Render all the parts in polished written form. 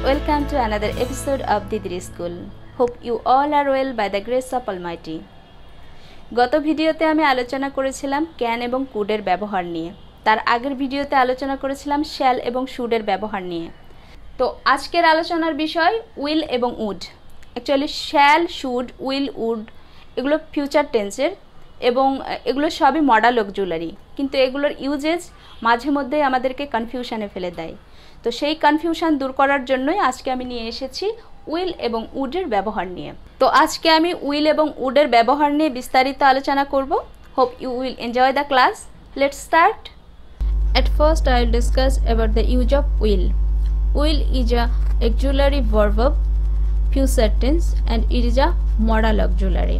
welcome to another episode of Didiri School. Hope you all are well by the grace of Almighty. গত ভিডিওতে আমি আলোচনা করেছিলাম can এবং কুডের ব্যবহার নিয়ে। তার আগের ভিডিওতে আলোচনা করেছিলাম শ্যাল এবং শুডের ব্যবহার নিয়ে। তো আজকের আলোচনার বিষয় উইল এবং would. Actually shall, should, will, would এগুলো ফিউচার টেন্সের এবং এগুলো সবই মডাল অক্সিলারি, কিন্তু এগুলোর ইউজেজ মাঝে মধ্যেই আমাদেরকে কনফিউশনে ফেলে দেয়। তো সেই কনফিউশন দূর করার জন্যই আজকে আমি নিয়ে এসেছি উইল এবং উডের ব্যবহার নিয়ে। তো আজকে আমি উইল এবং উডের ব্যবহার নিয়ে বিস্তারিত আলোচনা করব। Hope you will enjoy the class. Let's start. At first I will discuss about the use of will. Will is a auxiliary verb of future tense and it is a modal auxiliary.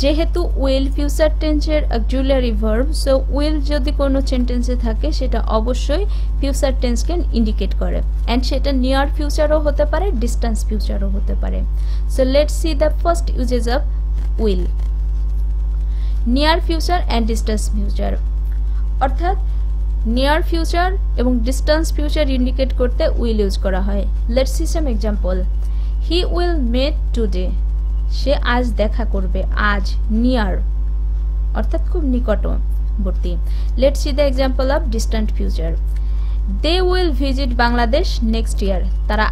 যেহেতু will future টেন্সের auxiliary verb, so will যদি কোনো সেন্টেন্সে থাকে সেটা অবশ্যই future টেন্সকে indicate করে, অ্যান্ড সেটা নিয়ার ফিউচারও হতে পারে, ডিস্টেন্স ফিউচারও হতে পারে। So let's see the first uses of will. Near future and distance future, অর্থাৎ নিয়ার ফিউচার এবং ডিস্টেন্স ফিউচার ইন্ডিকেট করতে উইল ইউজ করা হয়। Let's see some example. He will met today, সে আজ দেখা করবে, আজ নিয়ার অর্থাৎ খুব নিকটবর্তী। Let's see the example of distant future. They will visit Bangladesh next year, তারা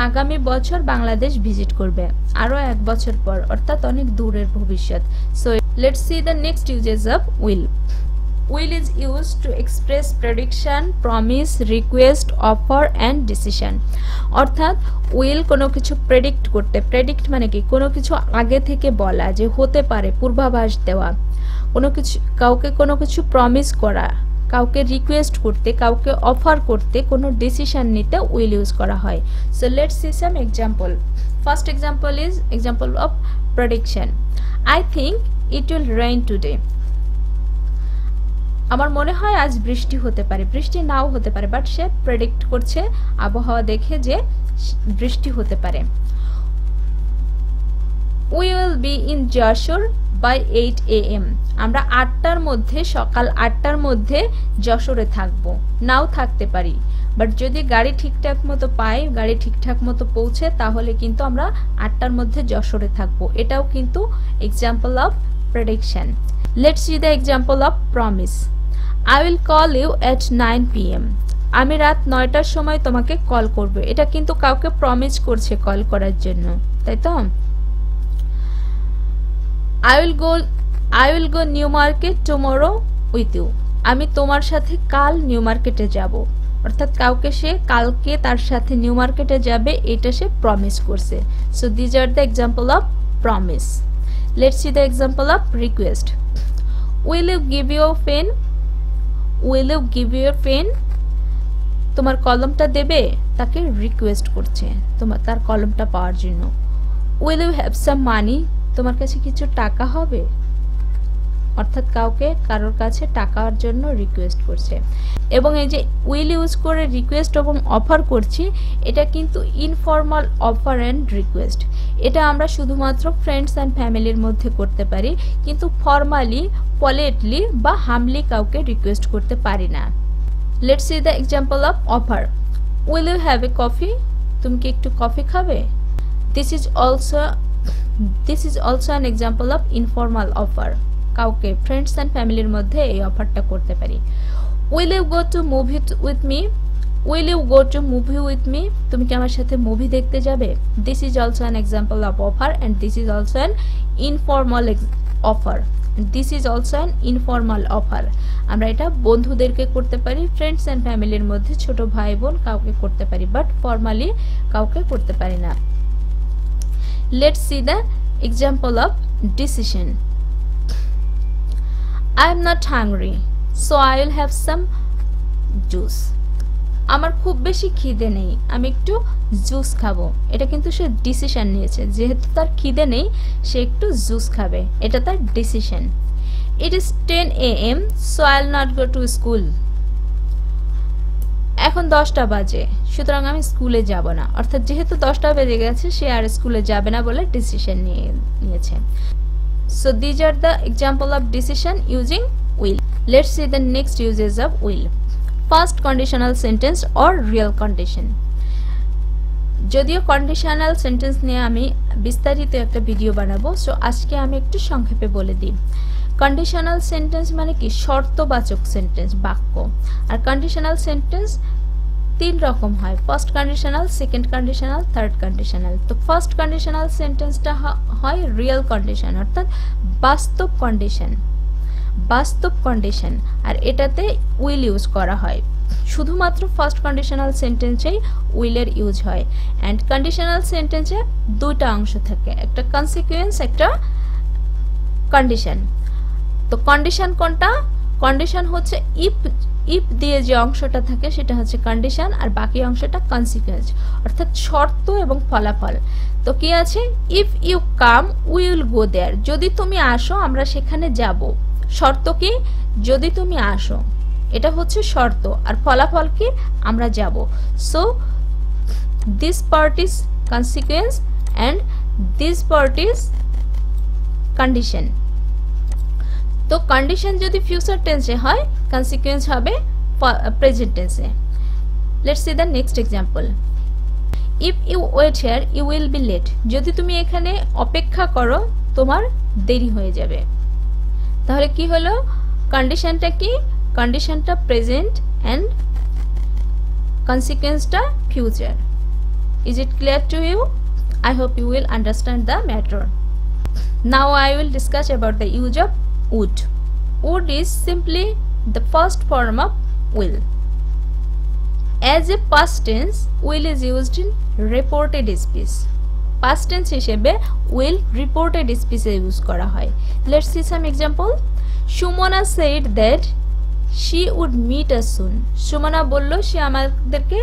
আগামী বছর বাংলাদেশ ভিজিট করবে, আরো এক বছর পর, অর্থাৎ অনেক দূরের ভবিষ্যৎ। So let's see the next uses of will. Will is used to express prediction, promise, request, offer and decision. অর্থাৎ উইল কোনো কিছু প্রেডিক্ট করতে, প্রেডিক্ট মানে কি কোনো কিছু আগে থেকে বলা যে হতে পারে, পূর্বাভাস দেওয়া, কাউকে কোনো কিছু প্রমিস করা, কাউকে রিকোয়েস্ট করতে, কাউকে অফার করতে, কোনো ডিসিশন নিতে উইল ইউজ করা হয়। So let's see some example. First example is example of prediction. I think it will rain today, আমার মনে হয় আজ বৃষ্টি হতে পারে, বৃষ্টি নাও হতে পারে, বাট সে প্রেডিক্ট করছে আবহাওয়া দেখে যে বৃষ্টি হতে পারে। We will be in Jashore by 8 AM, আমরা 8টার মধ্যে, সকাল 8টার মধ্যে যশোরে থাকবো, নাও থাকতে পারি, বাট যদি গাড়ি ঠিকঠাক মতো পাই, গাড়ি ঠিকঠাক মতো পৌঁছে, তাহলে কিন্তু আমরা 8টার মধ্যে যশোরে থাকবো। এটাও কিন্তু example of prediction. Let's see the example of promise. I will call you at 9 PM, আমি রাত 9টার সময় তোমাকে কল করব। এটা কিন্তু কাউকে প্রমিস করছে কল করার জন্য, তাই তো? I will go New Market tomorrow with you, আমি তোমার সাথে কাল নিউ মার্কেটে যাব, অর্থাৎ কাউকে সে কালকে তার সাথে নিউ মার্কেটে যাবে, এটা সে প্রমিস করছে। So these are the example of promise. Let's see the example of request. Will you give your pen? Will you give your pen? তোমার কলমটা দেবে, তাকে রিকোয়েস্ট করছে তার কলমটা পাওয়ার জন্য। Will you have some money? তোমার কাছে কিছু টাকা হবে, অর্থাৎ কারোর কাছে টাকার জন্য রিকোয়েস্ট করছে। এবং এই যে উইল ইউজ করে রিকোয়েস্ট এবং অফার করছি, এটা কিন্তু ইনফর্মাল অফার অ্যান্ড রিকোয়েস্ট। এটা আমরা শুধুমাত্র ফ্রেন্ডস অ্যান্ড ফ্যামিলির মধ্যে করতে পারি, কিন্তু ফর্মালি, পলিটলি বা হামলি কাউকে রিকোয়েস্ট করতে পারি না। Let's see the example of offer. Will you have a coffee? তুমি কি একটু কফি খাবে? This is also an example of informal offer. কাউকে ফ্রেন্ডস অ্যান্ড ফ্যামিলির মধ্যে এই অফারটা করতে পারি। Will you go to movie with me? Will you go to movie with me? তুমি কি আমার সাথে মুভি দেখতে যাবে? This is also an example of offer and this is also an informal offer. This is also an informal offer. আমরা এটা বন্ধুদেরকে করতে পারি, ফ্রেন্ডস অ্যান্ড ফ্যামিলির মধ্যে ছোট ভাই বোন কাউকে করতে পারি, বাট ফর্মালি কাউকে করতে পারি না। Let's see the example of decision. I am not hungry, so I will have some juice. আমার খুব বেশি খিদে নেই, আমি একটু জুস খাবো। এটা কিন্তু সে ডিসিশন নিয়েছে, যেহেতু তার খিদে নেই সে একটু জুস খাবে, এটা তার decision. It is 10 AM, so I will not go to school. এখন 10টা বাজে, সুতরাং আমি স্কুলে যাব না, অর্থাৎ যেহেতু 10টা বেজে গেছে সে আর স্কুলে যাবে না বলে ডিসিশন নিয়েছে। So these are the example of decision using will. Let's see the next uses of will. First conditional sentence or real condition. যদিও কন্ডিশনাল সেন্টেন্স নিয়ে আমি বিস্তারিত একটা ভিডিও বানাবো, সো আজকে আমি একটু সংক্ষেপে বলে দিই। কন্ডিশনাল সেন্টেন্স মানে কি? শর্তবাচক সেন্টেন্স, বাক্য। আর কন্ডিশনাল সেন্টেন্স তিন রকম হয়, first conditional, second conditional, third conditional. তো ফার্স্ট কন্ডিশনাল সেন্টেন্সটা হয় রিয়েল কন্ডিশন, অর্থাৎ বাস্তব কন্ডিশন, বাস্তব কন্ডিশন। আর এটাতে উইল ইউজ করা হয়, শুধুমাত্র ফার্স্ট কন্ডিশনাল সেন্টেন্সেই উইলের ইউজ হয়। অ্যান্ড কন্ডিশনাল সেন্টেন্সে দুইটা অংশ থাকে, একটা কনসিকুয়েন্স, একটা কন্ডিশন। তো কন্ডিশন কোনটা? কন্ডিশন হচ্ছে ইফ দিয়ে যে অংশটা থাকে সেটা হচ্ছে কন্ডিশন, আর বাকি অংশটা কনসিকুয়েন্স, অর্থাৎ শর্ত এবং ফলাফল। তো কি আছে? If you come we will go there, যদি তুমি আসো আমরা সেখানে যাব। শর্ত কি? যদি তুমি আসো, এটা হচ্ছে শর্ত। আর ফলাফল কি? আমরা যাব। So this part is consequence and this part is condition. তো কন্ডিশন যদি ফিউচার টেন্সে হয়, কনসিকুয়েন্স হবে প্রেজেন্ট টেন্সে। Let's see the next example. If you wait here you will be late, যদি তুমি এখানে অপেক্ষা করো তোমার দেরি হয়ে যাবে। তাহলে কি হলো? কন্ডিশনটা কি? কন্ডিশনটা প্রেজেন্ট অ্যান্ড কনসিকুয়েন্সটা future. Is it clear to you? I hope you will understand the matter. Now I will discuss about the use of would. Would is simply the first form of will. As a past tense, will is used in reported speech. Past tense হিসেবে will reported speech A use করা হয়। Let's see some example. Shumona said that she would meet us soon. Sumana বলল সে আমাদেরকে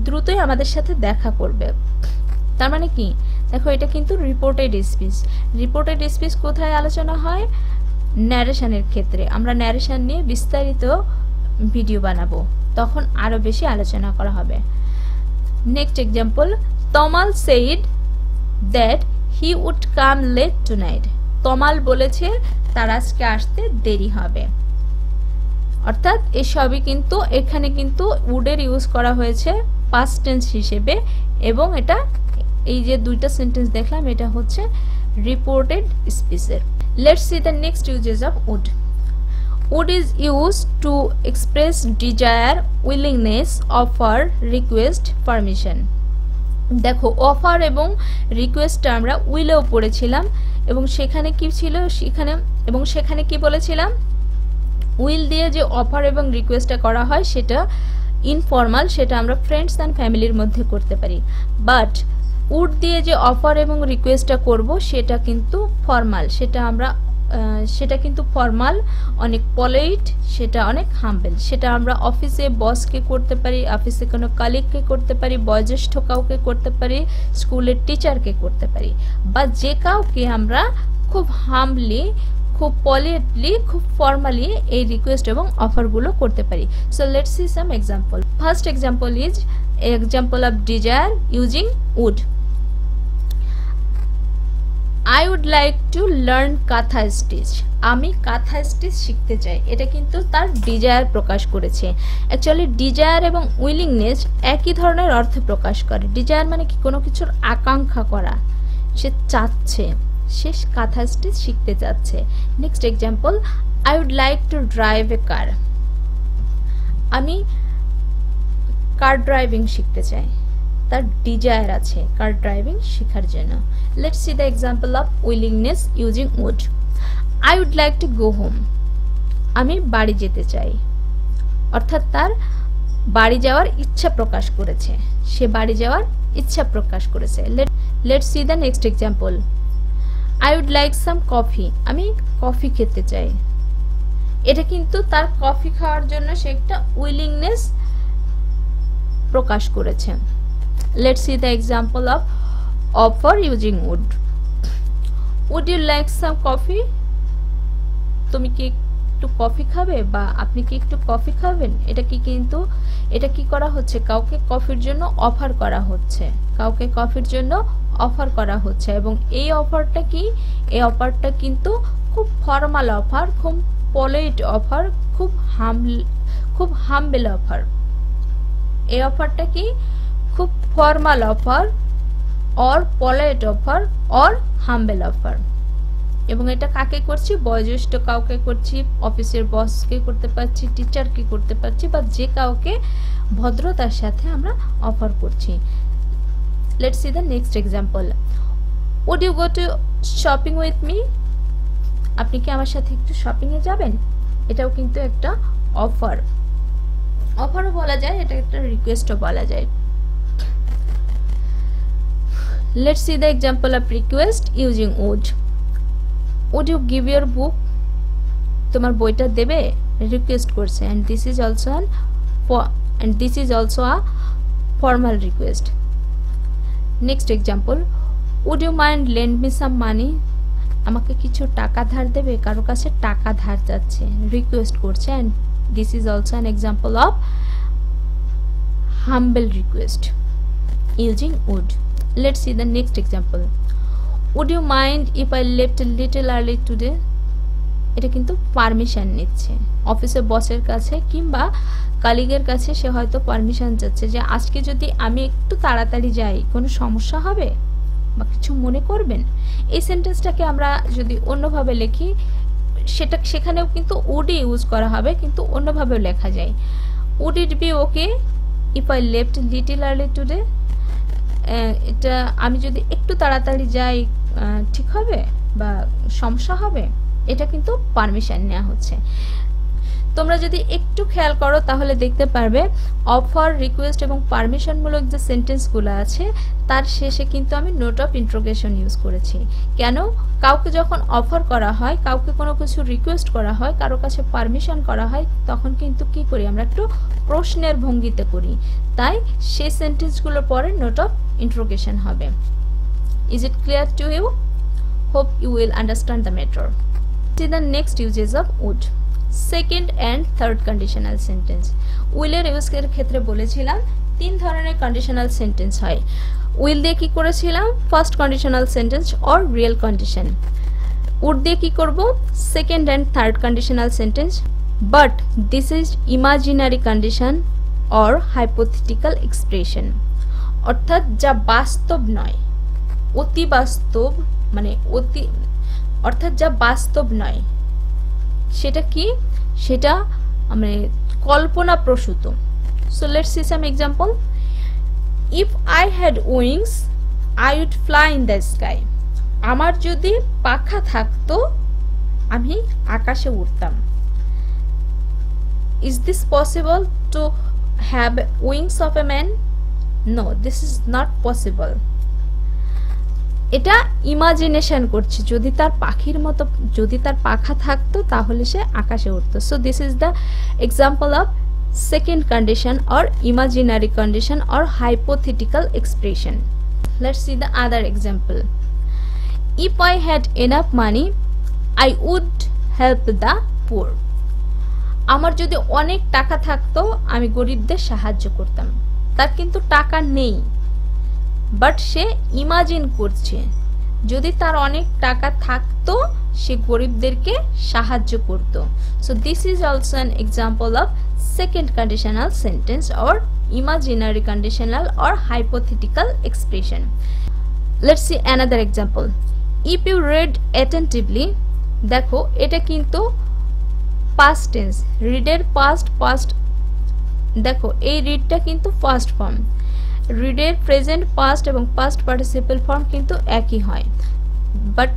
দ্রুতই আমাদের সাথে দেখা করবে। তার মানে কি? দেখো, এটা কিন্তু রিপোর্টেড স্পিচ। রিপোর্টেড স্পিচ কোথায় আলোচনা হয়? ন্যারেশনের ক্ষেত্রে। আমরা ন্যারেশন নিয়ে বিস্তারিত ভিডিও বানাবো, তখন আরো বেশি আলোচনা করা হবে। Next example, Tamal said that he would come late tonight. Tamal বলেছে তার আজকে আসতে দেরি হবে। অর্থাৎ এসবই কিন্তু এখানে কিন্তু উডের ইউজ করা হয়েছে পাস্ট টেন্স হিসেবে, এবং এটা এই যে দুইটা সেন্টেন্স দেখলাম এটা হচ্ছে রিপোর্টেড স্পিচের। Let's see the next uses of would. Would is used to express desire, willingness, offer, request, permission. দেখো, অফার এবং রিকোয়েস্টটা আমরা উইলেও পড়েছিলাম, এবং সেখানে কি ছিল? সেখানে কি বলেছিলাম? উইল দিয়ে যে অফার এবং রিকোয়েস্টটা করা হয় সেটা ইনফর্মাল, সেটা আমরা ফ্রেন্ডস অ্যান্ড ফ্যামিলির মধ্যে করতে পারি। বাট উড দিয়ে যে অফার এবং রিকোয়েস্টটা করব সেটা কিন্তু ফর্মাল, সেটা কিন্তু ফর্মাল, অনেক পলাইট, সেটা অনেক হাম্বেল। সেটা আমরা অফিসে বসকে করতে পারি, অফিসে কোনো কালিগকে করতে পারি, বয়োজ্যেষ্ঠ কাউকে করতে পারি, স্কুলের টিচারকে করতে পারি, বা যে কাউকে আমরা খুব হাম্বলি, খুব পলাইটলি, খুব ফর্মালি এই রিকোয়েস্ট এবং অফারগুলো করতে পারি। So let's see some example. First example is example of desire using would. I would like to learn kantha stitch. আমি কাঁথা স্টিচ শিখতে চাই। এটা কিন্তু তার ডিজায়ার প্রকাশ করেছে। অ্যাকচুয়ালি ডিজায়ার এবং উইলিংনেস একই ধরনের অর্থ প্রকাশ করে। ডিজায়ার মানে কি? কোনো কিছুর আকাঙ্ক্ষা করা, সে চাচ্ছে, সে কাঁথা স্টিচ শিখতে চাচ্ছে। Next example, I would like to drive a car. আমি কার ড্রাইভিং শিখতে চাই। তার ডিজায়ার আছে কার ড্রাইভিং শেখার জন্য। Let's see the example of willingness using would. I would like to go home. আমি বাড়ি যেতে চাই, অর্থাৎ তার বাড়ি যাওয়ার ইচ্ছা প্রকাশ করেছে, সে বাড়ি যাওয়ার ইচ্ছা প্রকাশ করেছে। Let's see the next example. I would like some coffee. আমি কফি খেতে চাই। এটা কিন্তু তার কফি খাওয়ার জন্য সে একটা উইলিংনেস প্রকাশ করেছে। Let's see the example of offer using would. Would you like some coffee? তুমি কি একটু কফি খাবে, বা আপনি কি একটু কফি খাবেন? এটা কি করা হচ্ছে? কাউকে কফির জন্য অফার করা হচ্ছে, কাউকে কফির জন্য অফার করা হচ্ছে। এবং এই অফারটা কি? এই অফারটা কিন্তু খুব ফর্মাল অফার, খুব পলাইট অফার, খুব হাম্বল অফার। এই অফারটা কি? খুব formal offer or polite offer or humble offer. এবং এটা কাকে করছি? বয়োজ্যেষ্ঠ কাউকে করছি, অফিসের বসকে করতে পারছি, টিচারকে করতে পারছি, বা যে কাউকে ভদ্রতার সাথে আমরা অফার করছি। Let's see the next example. Would you go to shopping with me? আপনি কি আমার সাথে একটু শপিং এ যাবেন? এটাও কিন্তু একটা অফার। অফারও বলা যায়, এটা একটা রিকোয়েস্টও বলা যায়। Let's see the example of request using would. Would you give your book? তোমার বইটা দেবে? রিকোয়েস্ট করছে, and this is also a formal request. Next example, would you mind lend me some money? আমাকে কিছু টাকা ধার দেবে? কারো কাছে টাকা ধার যাচ্ছে, রিকোয়েস্ট করছে, and this is also an example of humble request using would. Let's see the next example. Would you mind if I left a little early today? এটা কিন্তু পারমিশন নিচ্ছে অফিসের বসের কাছে কিংবা কলিগের কাছে। সে হয়তো পারমিশন চাচ্ছে যে আজকে যদি আমি একটু তাড়াতাড়ি যাই কোনো সমস্যা হবে বা কিছু মনে করবেন? এই সেন্টেন্সটাকে আমরা যদি অন্যভাবে লিখি, সেখানেও কিন্তু would ইউজ করা হবে, কিন্তু অন্যভাবেও লেখা যায়। Would it be okay if I left a little early today? এটা আমি যদি একটু তাড়াতাড়ি যাই ঠিক হবে বা সমস্যা হবে? এটা কিন্তু পারমিশন নেওয়া হচ্ছে। তোমরা যদি একটু খেয়াল করো তাহলে দেখতে পারবে অফার, রিকোয়েস্ট এবং পারমিশন মূলক যে সেন্টেন্সগুলো আছে তার শেষে কিন্তু আমি নোট অফ ইন্টারোগেশন ইউজ করেছি। কেন? কাউকে যখন অফার করা হয়, কাউকে কোনো কিছু রিকোয়েস্ট করা হয়, কারো কাছে পারমিশন করা হয়, তখন কিন্তু কি করি আমরা? একটু প্রশ্নের ভঙ্গিতে করি। তাই সেই সেন্টেন্সগুলোর পরে নোট অফ ইন্টারোগেশন হবে। Is it clear to you? Hope you will understand the matter. See the next uses of would. Second and third conditional sentence. Will এর ইউজের ক্ষেত্রে বলেছিলাম তিন ধরনের কন্ডিশনাল সেন্টেন্স হয়। উইল দিয়ে কি করেছিলাম? First conditional sentence or real condition. Would দিয়ে কি করব? Second and third conditional sentence, but this is imaginary condition or hypothetical expression. অর্থাৎ যা বাস্তব নয়, অতি বাস্তব, মানে অর্থাৎ যা বাস্তব নয় সেটা কি? সেটা মানে কল্পনা প্রসূত। So let's see some example. If I had wings, I would fly in the sky. আমার যদি পাখা থাকতো আমি আকাশে উড়তাম। Is this possible to have wings of a man? No, this is not possible. এটা ইমাজিনেশন করছে, যদি তার পাখির মতো, যদি তার পাখা থাকতো তাহলে সে আকাশে উঠতো। So this is the example of second condition or imaginary condition or hypothetical expression. Let's see the other example. If I had enough money I would help the poor. আমার যদি অনেক টাকা থাকতো আমি গরিবদের সাহায্য করতাম। তার কিন্তু টাকা নেই, বাট সে ইমাজিন করছে যদি তার অনেক টাকা থাকতো সে গরিবদেরকে সাহায্য করত। So this is also an example of second conditional sentence or imaginary conditional or hypothetical expression. Let's see another example. If you read attentively, দেখো এটা কিন্তু পাস্ট টেন্স, রিডের পাস্ট। দেখো এই রিডটা কিন্তু ফার্স্ট ফর্ম, রিডের প্রেজেন্ট, পাস্ট এবং past participle form কিন্তু একই হয়, বাট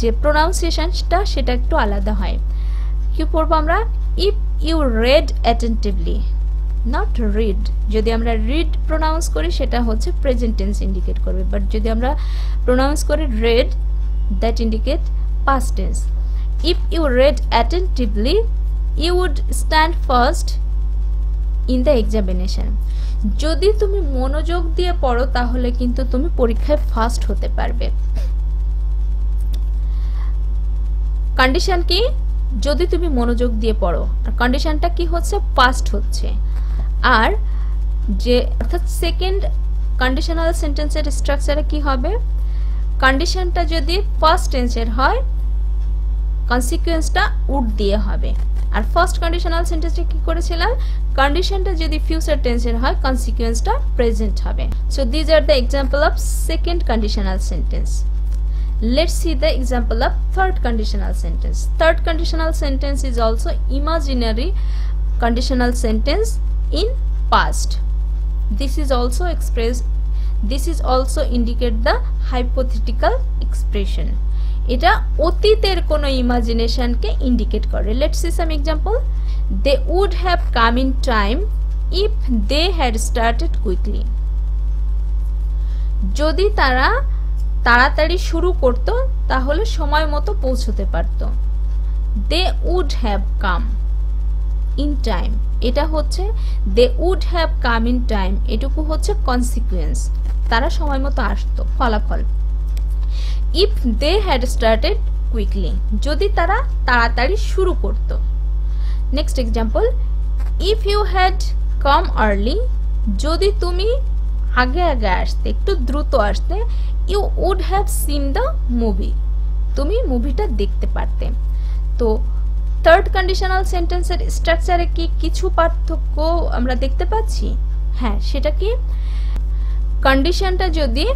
যে প্রোনাউন্সিয়েশনটা সেটা একটু আলাদা হয়। কি পড়বো আমরা? If you read attentively, not read. যদি আমরা রিড প্রোনাউন্স করি সেটা হচ্ছে প্রেজেন্ট টেন্স ইন্ডিকেট করবে, বাট যদি আমরা প্রোনাউন্স করি read, that indicate past tense. If you read attentively you would stand first in the examination. যদি তুমি মনোযোগ দিয়ে পড়ো তাহলে কিন্তু তুমি পরীক্ষায় ফার্স্ট হতে পারবে। কন্ডিশন কি? যদি তুমি মনোযোগ দিয়ে পড়ো, আর কন্ডিশনটা কি হচ্ছে? পাস্ট হচ্ছে। আর যে অর্থাৎ সেকেন্ড কন্ডিশনাল সেন্টেন্সের স্ট্রাকচারে কি হবে? কন্ডিশনটা যদি ফার্স্ট টেন্সের হয় কনসিকুয়েন্সটা উড দিয়ে হবে, আর ফার্স্ট কন্ডিশনাল সেন্টেন্সে কি করেছিলাম, কন্ডিশনটা যদি ফিউচার টেন্সের হয় কনসিকুয়েন্সটা প্রেজেন্ট হবে। So these are the example of second conditional sentence. Let's see the example of third conditional sentence. Third conditional sentence is also imaginary conditional sentence in past. This is also indicate the hypothetical expression. এটা অতীতের কোনো ইমাজিনেশনকে indicate করে। Let's see some example. They would have come in time if they had started quickly. যদি তারা তাড়াতাড়ি শুরু করত তাহলে সময় মতো পৌঁছতে পারত। They would have come in time, এটা হচ্ছে they would have come in time, এটুকু হচ্ছে কনসিকুয়েন্স, তারা সময় মতো আসতো, ফলাফল। If they had started quickly, যদি তারা তাড়াতাড়ি শুরু করত। Next example, if you had come early, যদি তুমি আগে আগে আসতে, একটু দ্রুত আসতে, you would have seen the movie, তুমি মুভিটা দেখতে পারতে। তো থার্ড কন্ডিশনাল সেন্টেন্সের স্ট্রাকচারে কি কিছু পার্থক্য আমরা দেখতে পাচ্ছি? হ্যাঁ, সেটা কি, কন্ডিশনটা যদি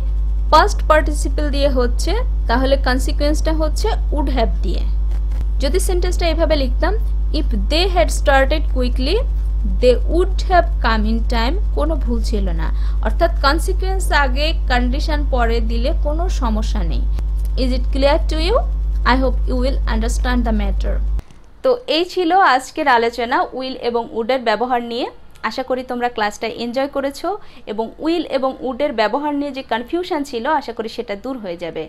পাস্ট পার্টিসিপল দিয়ে হচ্ছে তাহলে কনসিকুয়েন্সটা হচ্ছে would have দিয়ে। যদি সেন্টেন্সটা এভাবে লিখতাম, if they had started quickly they would have come in time, কোনো ভুল ছিল না, অর্থাৎ কনসিকুয়েন্স আগে কন্ডিশন পরে দিলে কোনো সমস্যা নেই। Is it clear to you? I hope you will understand the matter. তো এই ছিল আজকের আলোচনা উইল এবং উডের ব্যবহার নিয়ে। আশা করি তোমরা ক্লাসটা এনজয় করেছো এবং উইল এবং উডের ব্যবহার নিয়ে যে কনফিউশন ছিল আশা করি সেটা দূর হয়ে যাবে।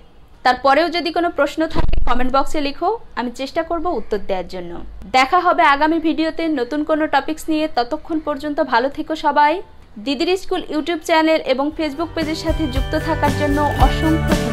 তারপরেও যদি কোনো প্রশ্ন থাকে কমেন্ট বক্সে লিখো, আমি চেষ্টা করব উত্তর দেওয়ার জন্য। দেখা হবে আগামী ভিডিওতে নতুন কোনো টপিকস নিয়ে। ততক্ষণ পর্যন্ত ভালো থেকো সবাই। দিদির স্কুল ইউটিউব চ্যানেল এবং ফেসবুক পেজের সাথে যুক্ত থাকার জন্য অসংখ্য